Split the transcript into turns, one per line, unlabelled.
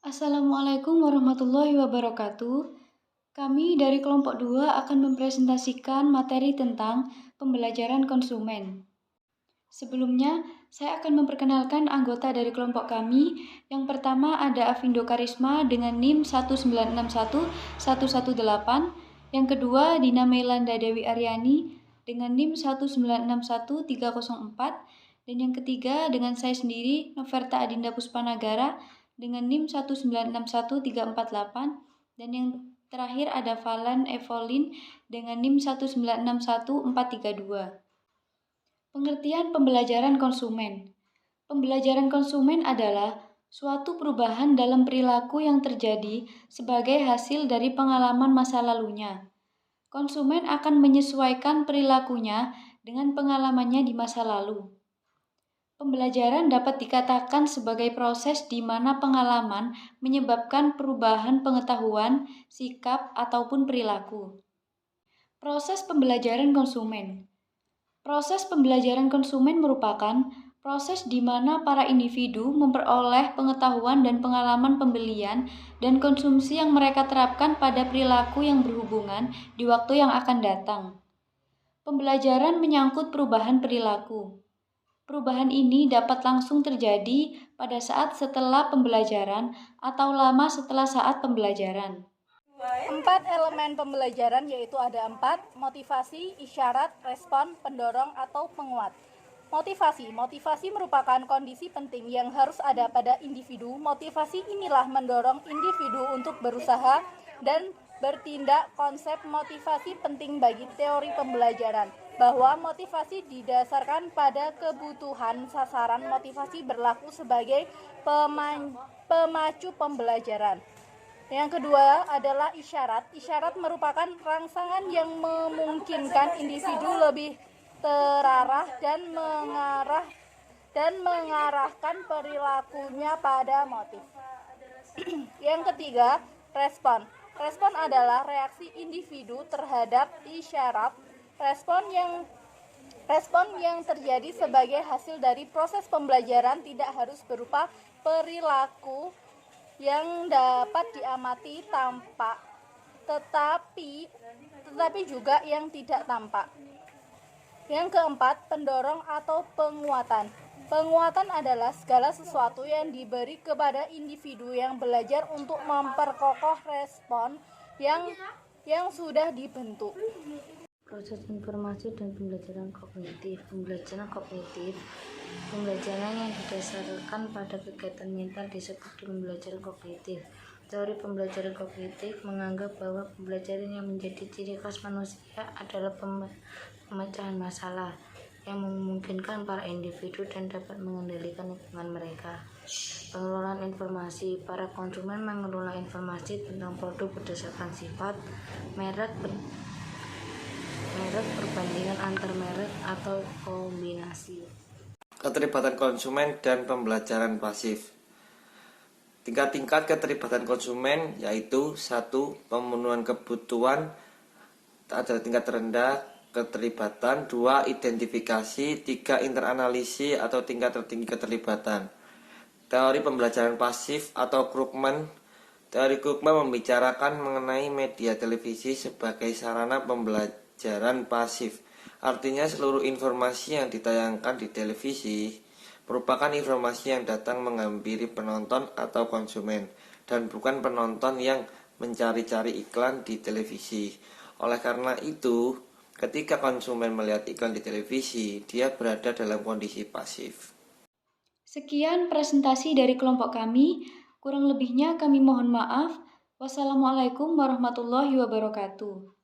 Assalamualaikum warahmatullahi wabarakatuh. Kami dari kelompok 2 akan mempresentasikan materi tentang pembelajaran konsumen. Sebelumnya, saya akan memperkenalkan anggota dari kelompok kami. Yang pertama ada Avindo Karisma dengan NIM 1961118. Yang kedua Dina Melanda Dewi Aryani dengan NIM 1961304. Dan yang ketiga dengan saya sendiri, Noverta Adinda Puspanagara dengan NIM 1961348. Dan yang terakhir ada Valen Evolin dengan NIM 1961432. Pengertian pembelajaran konsumen. Pembelajaran konsumen adalah suatu perubahan dalam perilaku yang terjadi sebagai hasil dari pengalaman masa lalunya. Konsumen akan menyesuaikan perilakunya dengan pengalamannya di masa lalu. Pembelajaran dapat dikatakan sebagai proses di mana pengalaman menyebabkan perubahan pengetahuan, sikap, ataupun perilaku. Proses pembelajaran konsumen. Proses pembelajaran konsumen merupakan proses di mana para individu memperoleh pengetahuan dan pengalaman pembelian dan konsumsi yang mereka terapkan pada perilaku yang berhubungan di waktu yang akan datang. Pembelajaran menyangkut perubahan perilaku. Perubahan ini dapat langsung terjadi pada saat setelah pembelajaran atau lama setelah saat pembelajaran.
4 elemen pembelajaran yaitu ada 4: motivasi, isyarat, respon, pendorong, atau penguat. Motivasi merupakan kondisi penting yang harus ada pada individu. Motivasi inilah mendorong individu untuk berusaha dan bertindak. Konsep motivasi penting bagi teori pembelajaran, bahwa motivasi didasarkan pada kebutuhan sasaran. Motivasi berlaku sebagai pemacu pembelajaran. Yang kedua adalah isyarat. Isyarat merupakan rangsangan yang memungkinkan individu lebih terarah dan mengarahkan perilakunya pada motif. Yang ketiga, respon. Respon adalah reaksi individu terhadap isyarat. Respon yang terjadi sebagai hasil dari proses pembelajaran tidak harus berupa perilaku yang dapat diamati tampak, tetapi juga yang tidak tampak. Yang keempat, pendorong atau penguatan. Penguatan adalah segala sesuatu yang diberi kepada individu yang belajar untuk memperkokoh respon yang sudah dibentuk.
Proses informasi dan pembelajaran kognitif. Pembelajaran yang didasarkan pada kegiatan mental disebut pembelajaran kognitif. Teori pembelajaran kognitif menganggap bahwa pembelajaran yang menjadi ciri khas manusia adalah pemecahan masalah yang memungkinkan para individu dan dapat mengendalikan lingkungan mereka. Pengelolaan informasi. Para konsumen mengelola informasi tentang produk berdasarkan sifat, merek, perbandingan antar merek, atau kombinasi.
Keterlibatan konsumen dan pembelajaran pasif. Tingkat-tingkat keterlibatan konsumen yaitu 1. Pemenuhan kebutuhan adalah tingkat rendah keterlibatan. 2. Identifikasi. 3. Interanalisi atau tingkat tertinggi keterlibatan. Teori pembelajaran pasif atau Krugman. Teori Krugman membicarakan mengenai media televisi sebagai sarana pembelajaran pasif. Artinya seluruh informasi yang ditayangkan di televisi merupakan informasi yang datang menghampiri penonton atau konsumen dan bukan penonton yang mencari-cari iklan di televisi. Oleh karena itu, ketika konsumen melihat iklan di televisi, dia berada dalam kondisi pasif.
Sekian presentasi dari kelompok kami. Kurang lebihnya kami mohon maaf. Wassalamualaikum warahmatullahi wabarakatuh.